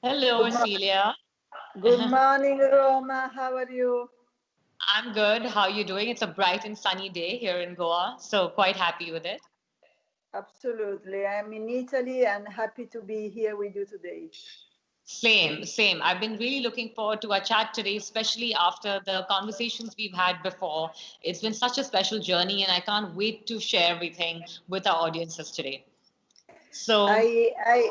Hello, Good, Ersilia. good morning, Roma. How are you? I'm good. How are you doing? It's a bright and sunny day here in Goa, so quite happy with it. Absolutely. I'm in Italy and happy to be here with you today. Same, same. I've been really looking forward to our chat today, especially after the conversations we've had before. It's been such a special journey, and I can't wait to share everything with our audiences today. So, I I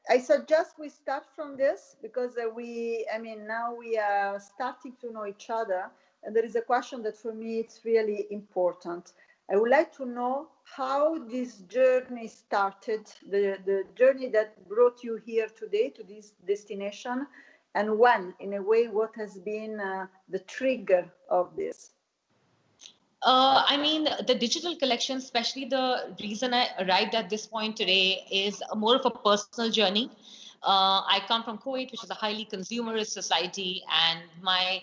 I suggest we start from this because now we are starting to know each other, and there is a question that for me it's really important. I would like to know how this journey started, the journey that brought you here today to this destination, and when, in a way, what has been the trigger of this. the digital collection, especially the reason I arrived at this point today, is more of a personal journey. I come from Kuwait, which is a highly consumerist society, and my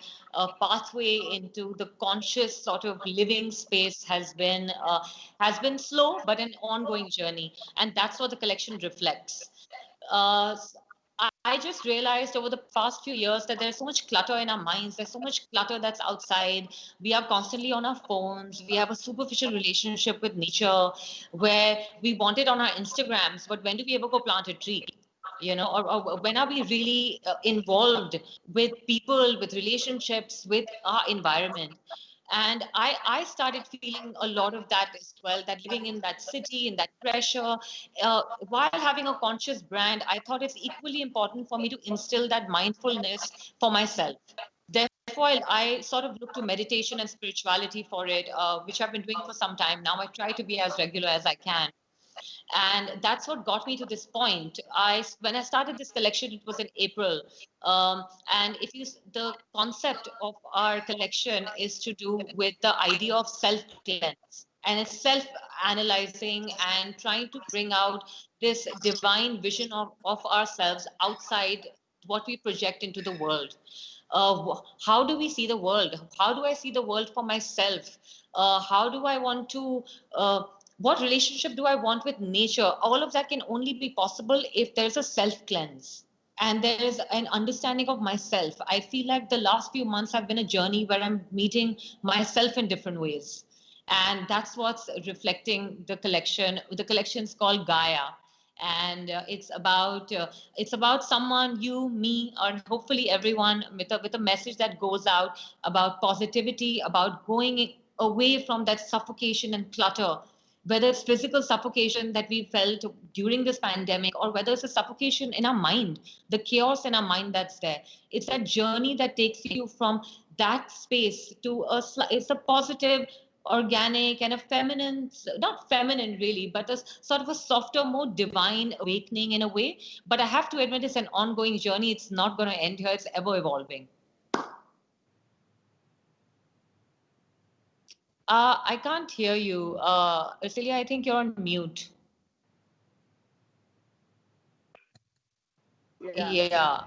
pathway into the conscious sort of living space has been slow, but an ongoing journey, and that's what the collection reflects. Uh, I just realized over the past few years that there's so much clutter in our minds. There's so much clutter that's outside. We are constantly on our phones. We have a superficial relationship with nature where we want it on our Instagrams, but when do we ever go plant a tree? Or when are we really involved with people, with relationships, with our environment? And I started feeling a lot of that as well, that living in that city, in that pressure, while having a conscious brand, I thought it's equally important for me to instill that mindfulness for myself. Therefore, I sort of look to meditation and spirituality for it, which I've been doing for some time now. I try to be as regular as I can, and that's what got me to this point. When I started this collection, it was in April, and if you the concept of our collection is to do with the idea of self cleanse, and it's self analyzing and trying to bring out this divine vision of ourselves outside what we project into the world. How do we see the world? How do I see the world for myself? How do I want to what relationship do I want with nature? All of that can only be possible if there's a self cleanse and there is an understanding of myself. I feel like the last few months have been a journey where I'm meeting myself in different ways. And that's what's reflecting the collection. The collection is called Gaia. And it's about someone, you, me, or hopefully everyone, with a message that goes out about positivity, about going away from that suffocation and clutter, whether it's physical suffocation that we felt during this pandemic, or whether it's a suffocation in our mind, the chaos in our mind that's there. It's that journey that takes you from that space to it's a positive, organic, and a feminine, not feminine really, but a sort of a softer, more divine awakening in a way. But I have to admit, it's an ongoing journey. It's not going to end here. It's ever evolving. I can't hear you. Ersilia, I think you're on mute. Yeah. Yeah.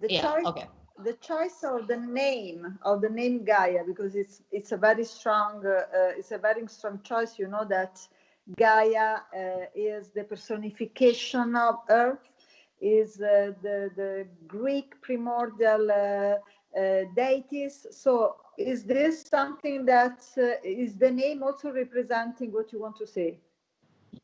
The Yeah. choice, Okay. the choice of the name Gaia, because it's a very strong choice. You know that Gaia is the personification of Earth, is the Greek primordial deities. So is this something that is the name also representing what you want to say?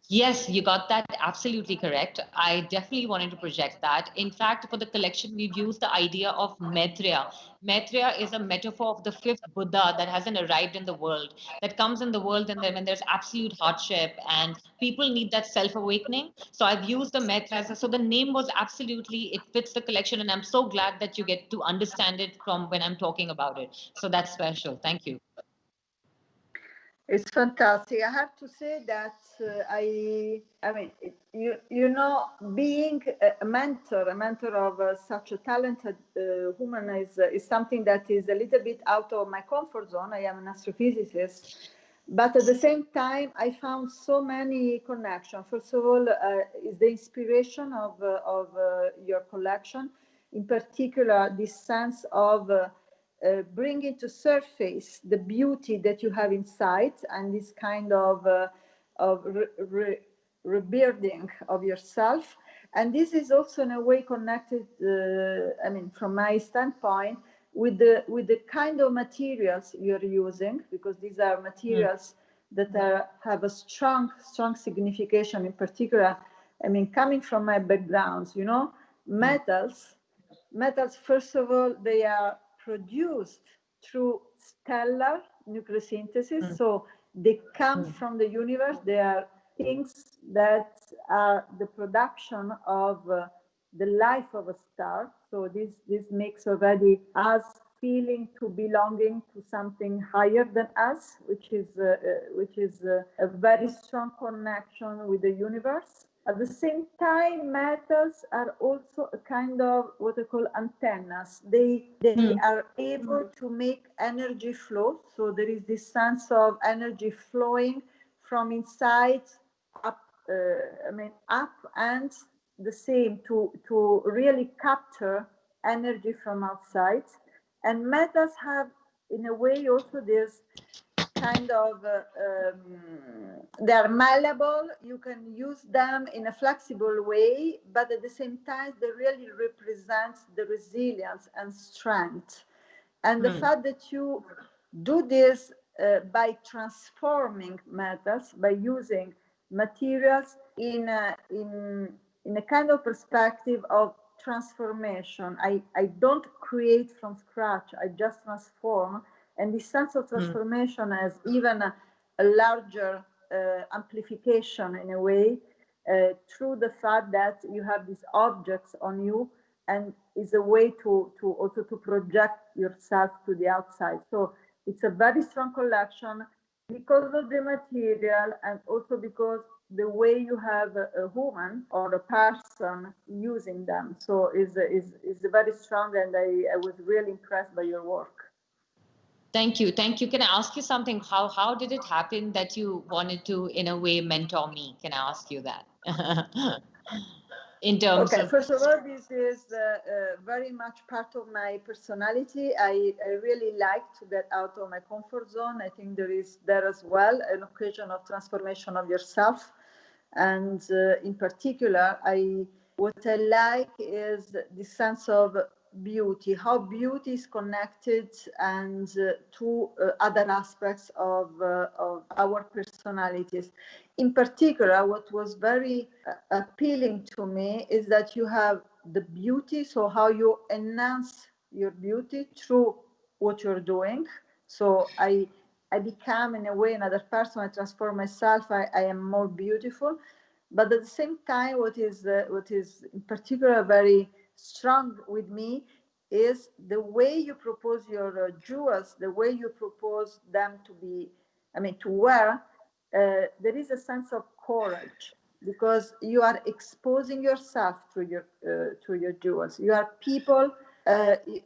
Yes, you got that absolutely correct. I definitely wanted to project that. In fact, for the collection, we've used the idea of Maitreya. Maitreya is a metaphor of the fifth Buddha that hasn't arrived in the world, that comes in the world and then when there's absolute hardship and people need that self-awakening. So I've used the Maitreya. So the name was absolutely, it fits the collection, and I'm so glad that you get to understand it from when I'm talking about it. So that's special. Thank you. It's fantastic. I have to say that being a mentor of such a talented woman is something that is a little bit out of my comfort zone. I am an astrophysicist, but at the same time, I found so many connections. First of all, is the inspiration of your collection, in particular, this sense of bringing to surface the beauty that you have inside, and this kind of rebirthing of yourself. And this is also in a way connected, I mean, from my standpoint, with the kind of materials you're using, because these are materials that have a strong signification. In particular, I mean, coming from my backgrounds, you know, metals, first of all, they are produced through stellar nucleosynthesis. So they come from the universe. They are things that are the production of the life of a star. So this makes already us feeling to belonging to something higher than us, which is a very strong connection with the universe. At the same time, metals are also a kind of what I call antennas. They are able to make energy flow. So there is this sense of energy flowing from inside up, up, and the same to really capture energy from outside. And metals have, in a way, also this kind of they are malleable. You can use them in a flexible way, but at the same time they really represent the resilience and strength. And the fact that you do this by transforming metals, by using materials in a kind of perspective of transformation. I don't create from scratch, I just transform. And this sense of transformation has even a larger amplification in a way through the fact that you have these objects on you, and is a way to also to project yourself to the outside. So it's a very strong collection because of the material, and also because the way you have a woman or a person using them. So is very strong, and I was really impressed by your work. Thank you. Can I ask you something? How did it happen that you wanted to, in a way, mentor me? Can I ask you that? In terms of... First of all, this is very much part of my personality. I really like to get out of my comfort zone. I think there is there as well an occasion of transformation of yourself. And in particular, what I like is the sense of beauty, how beauty is connected and to other aspects of our personalities. In particular, what was very appealing to me is that you have the beauty, so how you enhance your beauty through what you're doing. So I become, in a way, another person. I transform myself. I am more beautiful. But at the same time, what is in particular very strong with me is the way you propose your jewels, the way you propose them to be, to wear. There is a sense of courage, because you are exposing yourself to your jewels. You are people.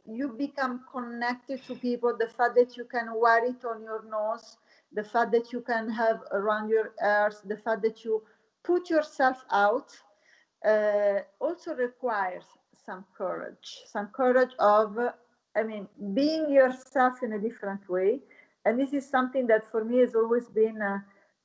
You become connected to people. The fact that you can wear it on your nose, the fact that you can have around your ears, the fact that you put yourself out also requires some courage of, being yourself in a different way. And this is something that for me has always been,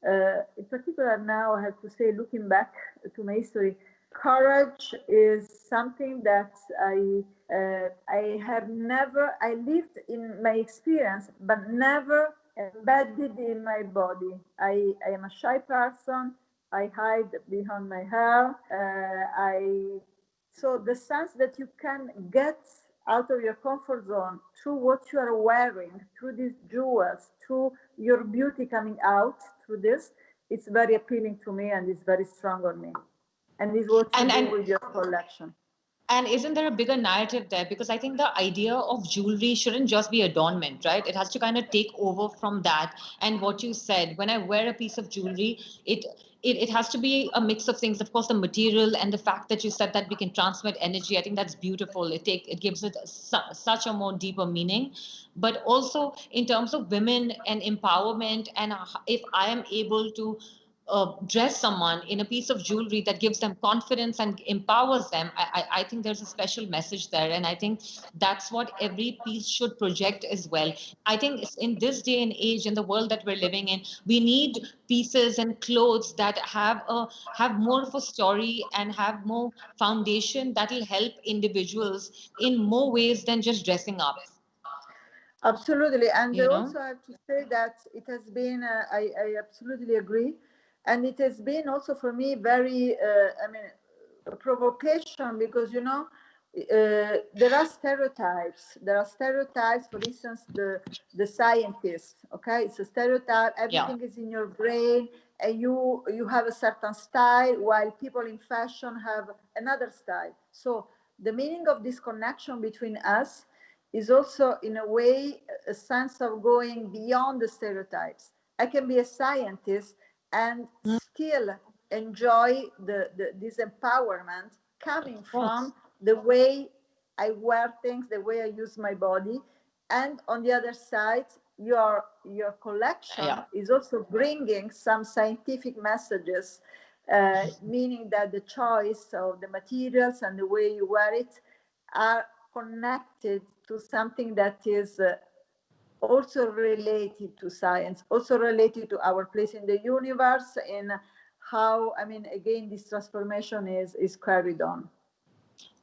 in particular now, I have to say, looking back to my history, courage is something that I have never, I lived in my experience, but never embedded in my body. I am a shy person. I hide behind my hair. So the sense that you can get out of your comfort zone through what you are wearing, through these jewels, through your beauty coming out through this, it's very appealing to me, and it's very strong on me. And is what you do with your collection. And isn't there a bigger narrative there? Because I think the idea of jewelry shouldn't just be adornment, right? It has to kind of take over from that. And what you said, when I wear a piece of jewelry, it has to be a mix of things. Of course, the material and the fact that you said that we can transmit energy, I think that's beautiful. It gives it such a more deeper meaning. But also in terms of women and empowerment, and if I am able to dress someone in a piece of jewelry that gives them confidence and empowers them, I think there's a special message there. And I think that's what every piece should project as well. I think in this day and age, in the world that we're living in, we need pieces and clothes that have more of a story and have more foundation that will help individuals in more ways than just dressing up. Absolutely. And You know? also I have to say that it has been, I absolutely agree. And it has been also for me very, a provocation, because, there are stereotypes. There are stereotypes, for instance, the scientist, okay? It's a stereotype, everything is in your brain, and you have a certain style, while people in fashion have another style. So the meaning of this connection between us is also, in a way, a sense of going beyond the stereotypes. I can be a scientist and still enjoy this empowerment coming from the way I wear things, the way I use my body. And on the other side, your collection is also bringing some scientific messages, meaning that the choice of the materials and the way you wear it are connected to something that is also related to science, also related to our place in the universe, and how, again, this transformation is carried on.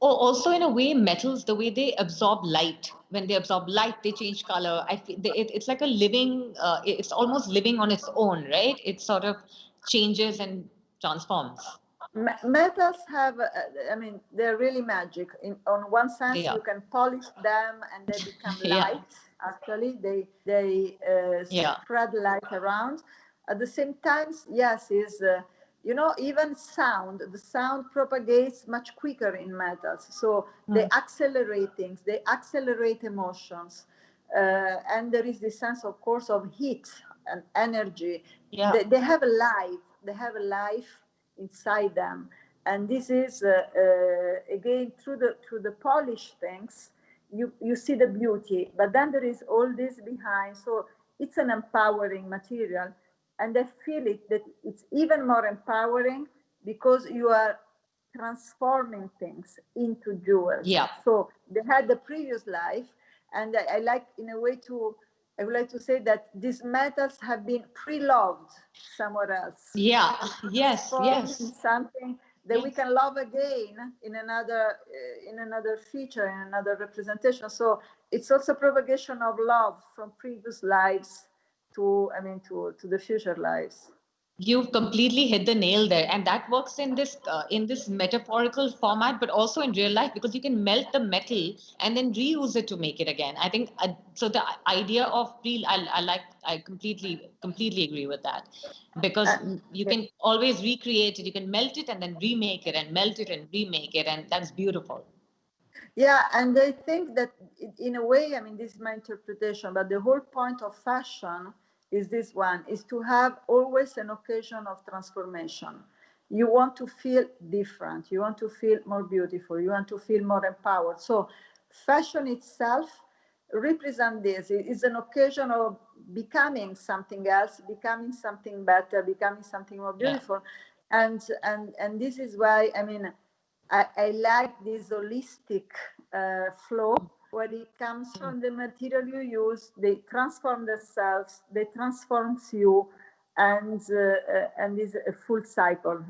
Or also, in a way, metals, the way they absorb light. When they absorb light, they change color. I feel it's like a living. It's almost living on its own, right? It sort of changes and transforms. Metals have, they're really magic. On one sense, you can polish them and they become light. Actually, they spread light around. At the same time, yes, even sound. The sound propagates much quicker in metals, so they accelerate things. They accelerate emotions, and there is this sense, of course, of heat and energy. They have a life. They have a life inside them, and this is again, through the polished things, you see the beauty, but then there is all this behind. So it's an empowering material, and I feel that it's even more empowering because you are transforming things into jewels. So they had the previous life, and I like, in a way, I would like to say that these metals have been pre-loved somewhere else. Yes. Something that we can love again in another feature, in another representation. So it's also propagation of love from previous lives to the future lives. You've completely hit the nail there, and that works in this metaphorical format, but also in real life, because you can melt the metal and then reuse it to make it again. I think so. The idea of I completely agree with that, because you can always recreate it. You can melt it and then remake it, and melt it and remake it, and that's beautiful. Yeah, and I think that in a way, this is my interpretation, but the whole point of fashion is this one, is to have always an occasion of transformation. You want to feel different. You want to feel more beautiful. You want to feel more empowered. So fashion itself represents this. It is an occasion of becoming something else, becoming something better, becoming something more beautiful. And this is why, I like this holistic flow, where it comes from the material you use, they transform themselves, they transform you, and is a full cycle.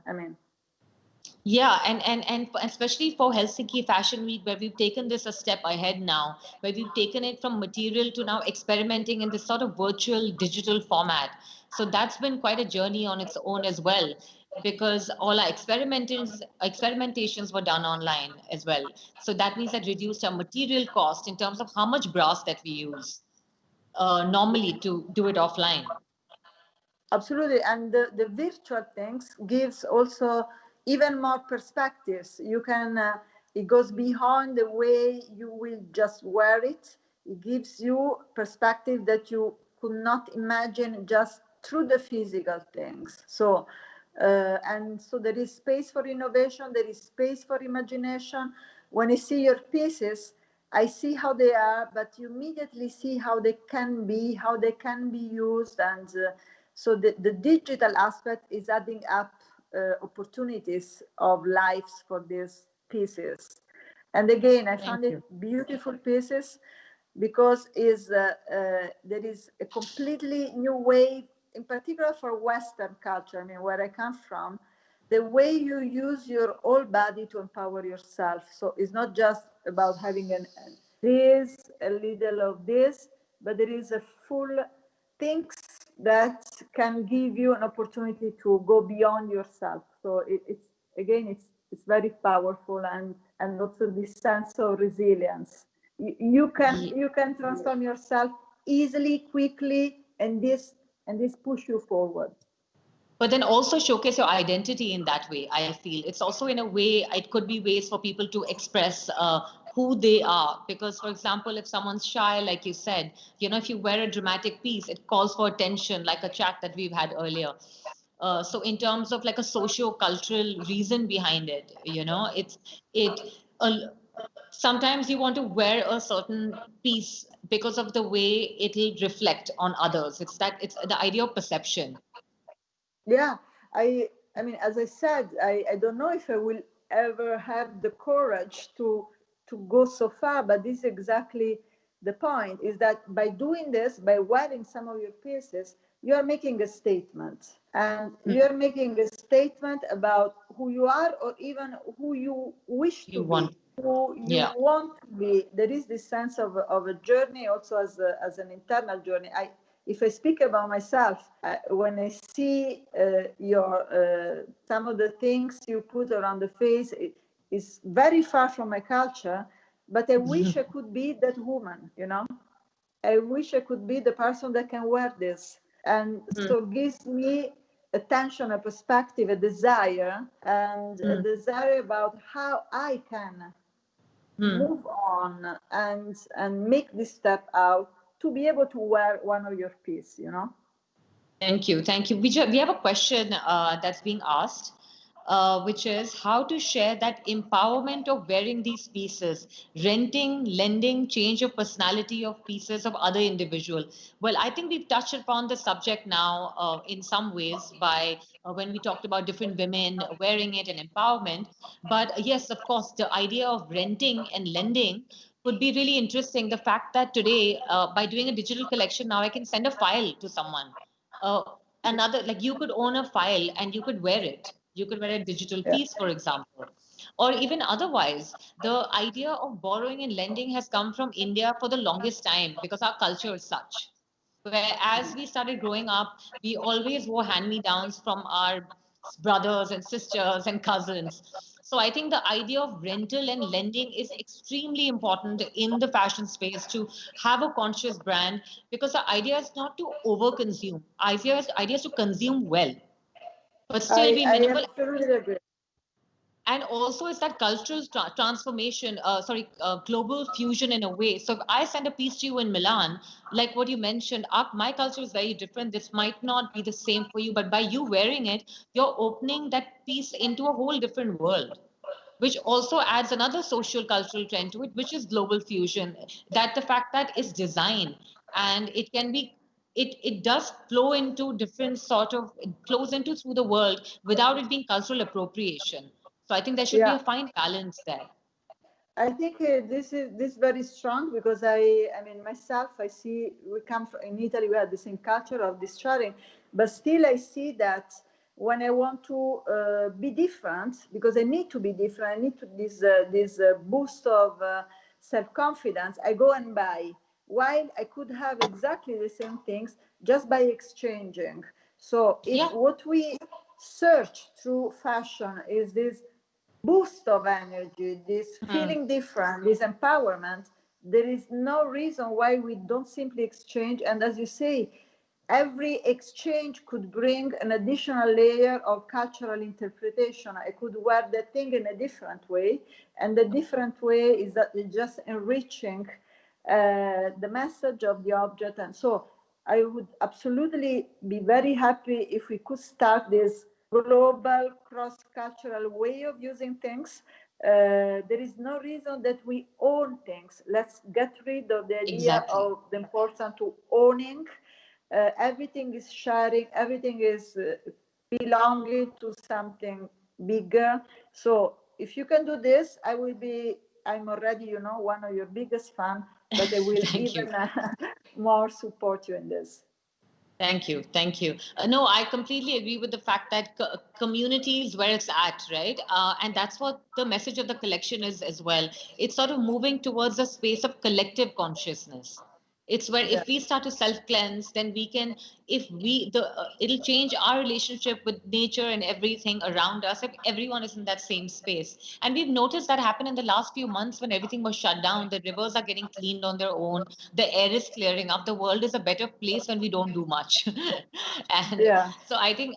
Yeah, and especially for Helsinki Fashion Week, where we've taken this a step ahead now, where we've taken it from material to now experimenting in this sort of virtual digital format. So that's been quite a journey on its own as well, because all our experimentations were done online as well. So that means that reduced our material cost in terms of how much brass that we use normally to do it offline. Absolutely, and the virtual things gives also even more perspectives. You can, it goes beyond the way you will just wear it. It gives you perspective that you could not imagine just through the physical things. So, and so there is space for innovation, there is space for imagination. When I see your pieces, I see how they are, but you immediately see how they can be used, and So the digital aspect is adding up opportunities of lives for these pieces. And again, I found it beautiful pieces because there is a completely new way, in particular for Western culture, I mean, where I come from, the way you use your whole body to empower yourself. So it's not just about having a little of this, but there is a full things that can give you an opportunity to go beyond yourself. So it's very powerful, and also this sense of resilience. You can transform yourself easily, quickly, and this push you forward. But then also showcase your identity in that way. I feel it's also, in a way, it could be ways for people to express who they are. Because, for example, if someone's shy, like you said, if you wear a dramatic piece, it calls for attention, like a chat that we've had earlier. So in terms of like a socio-cultural reason behind it, sometimes you want to wear a certain piece because of the way it'll reflect on others. It's the idea of perception. Yeah, I mean, as I said, I don't know if I will ever have the courage to go so far, but this is exactly the point, is that by doing this, by wearing some of your pieces, you are making a statement, and you are making a statement about who you are, or even who you wish to be, who you want to be. There is this sense of a journey also as an internal journey. If I speak about myself, when I see your some of the things you put around the face, it is very far from my culture, but I wish I could be that woman, I wish I could be the person that can wear this. And so it gives me attention, a perspective, a desire, and a desire about how I can move on and make this step out to be able to wear one of your pieces, Thank you. We have a question that's being asked, which is how to share that empowerment of wearing these pieces, renting, lending, change of personality of pieces of other individual. Well, I think we've touched upon the subject now in some ways by when we talked about different women wearing it and empowerment. But yes, of course, the idea of renting and lending would be really interesting. The fact that today, by doing a digital collection, now I can send a file to someone. uh, Another, like, you could own a file and you could wear it. You could wear a digital piece, for example. Or even otherwise, the idea of borrowing and lending has come from India for the longest time because our culture is such. Where as we started growing up, we always wore hand-me-downs from our brothers and sisters and cousins. So I think the idea of rental and lending is extremely important in the fashion space, to have a conscious brand, because the idea is not to overconsume. Idea is to consume well, but still be I minimal. absolutely agree. And also it's that cultural transformation, global fusion in a way. So if I send a piece to you in Milan, like what you mentioned, my culture is very different. This might not be the same for you, but by you wearing it, you're opening that piece into a whole different world, which also adds another social cultural trend to it, which is global fusion. That the fact that it's design, and it can be, it does flow into different sort of, it flows into through the world without it being cultural appropriation. So I think there should be a fine balance there. I think this very strong, because I mean, myself, I see, we come from, in Italy, we have the same culture of this sharing, but still I see that when I want to be different, because I need to be different, I need to this boost of self-confidence, I go and buy, while I could have exactly the same things just by exchanging. So if what we search through fashion is this boost of energy, this feeling different, this empowerment, there is no reason why we don't simply exchange. And as you say, every exchange could bring an additional layer of cultural interpretation. I could wear that thing in a different way, and the different way is that it's just enriching the message of the object. And so I would absolutely be very happy if we could start this global cross-cultural way of using things. There is no reason that we own things. Let's get rid of the idea of the importance to owning, everything is sharing, everything is belonging to something bigger. So if you can do this, I'm already, you know, one of your biggest fans, but I will Thank you. even more support you in this. Thank you. Thank you. No, I completely agree with the fact that community is where it's at, right? And that's what the message of the collection is as well. It's sort of moving towards a space of collective consciousness. It's where Yeah. if we start to self cleanse, then we can, if we, it'll change our relationship with nature and everything around us if everyone is in that same space. And we've noticed that happen in the last few months when everything was shut down. The rivers are getting cleaned on their own. The air is clearing up. The world is a better place when we don't do much. And Yeah. so I think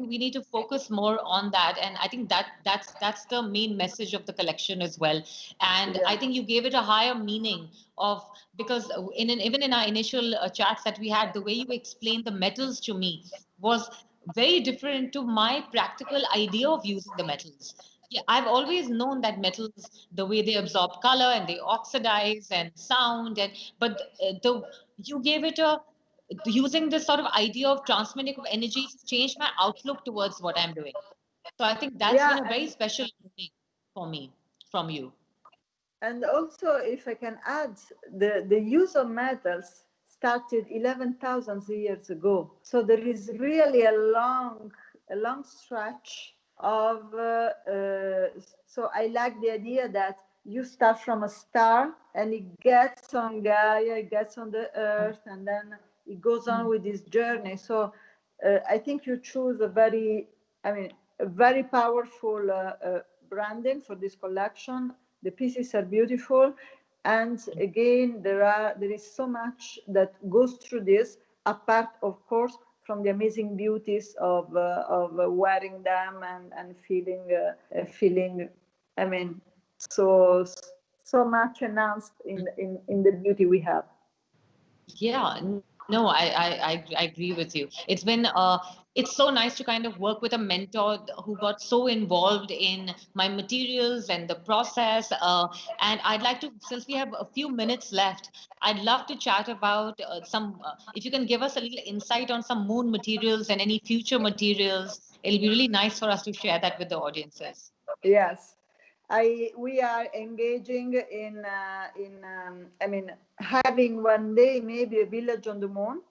we need to focus more on that. And I think that's the main message of the collection as well. And Yeah. I think you gave it a higher meaning of, because even in our initial chats that we had, the way you explained the metals to me was very different to my practical idea of using the metals. Yeah, I've always known that metals, the way they absorb color and they oxidize and sound, and but the you gave it a, using this sort of idea of transmitting of energy changed my outlook towards what I'm doing. So I think that's Yeah. been a very special learning for me from you. And also, if I can add, the use of metals started 11,000 years ago. So there is really a long stretch of. So I like the idea that you start from a star and it gets on Gaia, it gets on the Earth, and then it goes on with this journey. So I think you choose a very powerful branding for this collection. The pieces are beautiful, and again, there is so much that goes through this, apart, of course, from the amazing beauties of wearing them and feeling. I mean, so so much enhanced in the beauty we have. Yeah, no, I agree with you. It's so nice to kind of work with a mentor who got so involved in my materials and the process. And I'd like to, since we have a few minutes left, I'd love to chat about if you can give us a little insight on some moon materials and any future materials. It'll be really nice for us to share that with the audiences. Yes, we are engaging having one day maybe a village on the moon,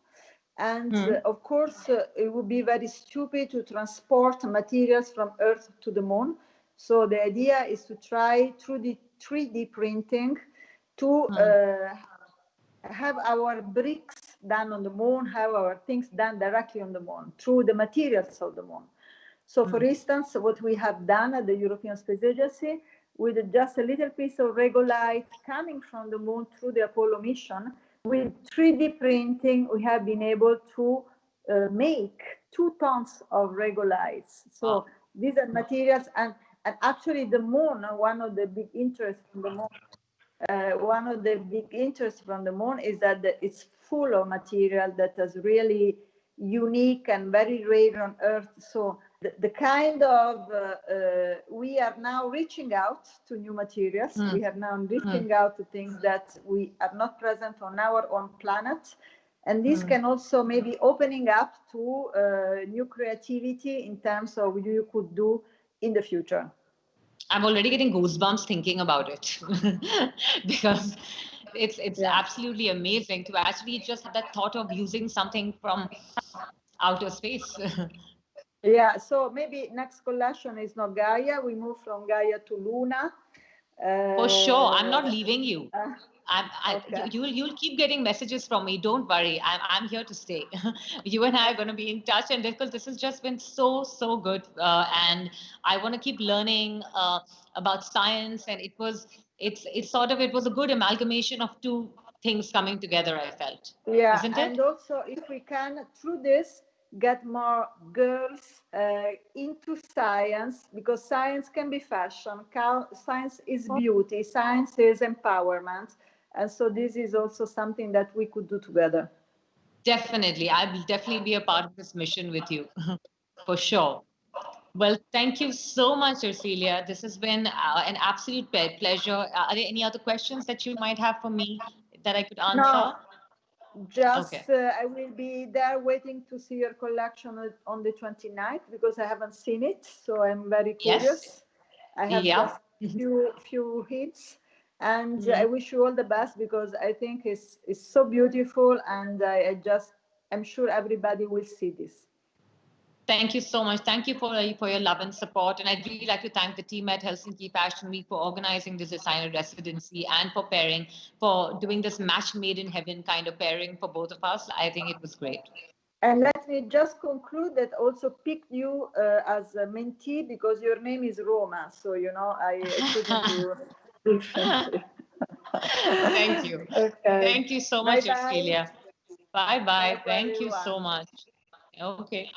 and of course it would be very stupid to transport materials from Earth to the moon. So the idea is to try through the 3D printing to have our bricks done on the moon, have our things done directly on the moon through the materials of the moon. So, for instance, what we have done at the European Space Agency, with just a little piece of regolite coming from the moon through the Apollo mission, with 3D printing, we have been able to make 2 tons of regolites. So these are materials, and actually the moon, one of the big interests from the moon, is that it's full of material that is really unique and very rare on Earth. So the kind of we are now reaching out to new materials. We are now reaching out to things that we are not present on our own planet, and this can also maybe opening up to new creativity in terms of what you could do in the future. I'm already getting goosebumps thinking about it because it's absolutely amazing to actually just have that thought of using something from outer space. Yeah, so maybe next collection is not Gaia. We move from Gaia to Luna. For sure, I'm not leaving you. Okay. You'll keep getting messages from me. Don't worry, I'm here to stay. You and I are going to be in touch, and because this has just been so good, and I want to keep learning about science. And it was a good amalgamation of two things coming together. I felt, Yeah, isn't and it? also if we can through this get more girls into science, because science can be fashion, science is beauty, science is empowerment, and so this is also something that we could do together. Definitely, I will definitely be a part of this mission with you, for sure. Well, thank you so much, Ersilia. This has been an absolute pleasure. Are there any other questions that you might have for me that I could No, answer? Just I will be there waiting to see your collection on the 29th because I haven't seen it, so I'm very curious. Yes. I have just few hits, and I wish you all the best because I think it's so beautiful, and I'm sure everybody will see this. Thank you so much. Thank you for your love and support. And I'd really like to thank the team at Helsinki Fashion Week for organizing this designer residency and for doing this match made in heaven kind of pairing for both of us. I think it was great. And let me just conclude that also picked you as a mentee because your name is Roma. So, I couldn't do differently. Thank you. Okay. Thank you so much, Bye-bye. Ersilia. Bye-bye. Bye-bye, Thank you everyone. so much. Okay.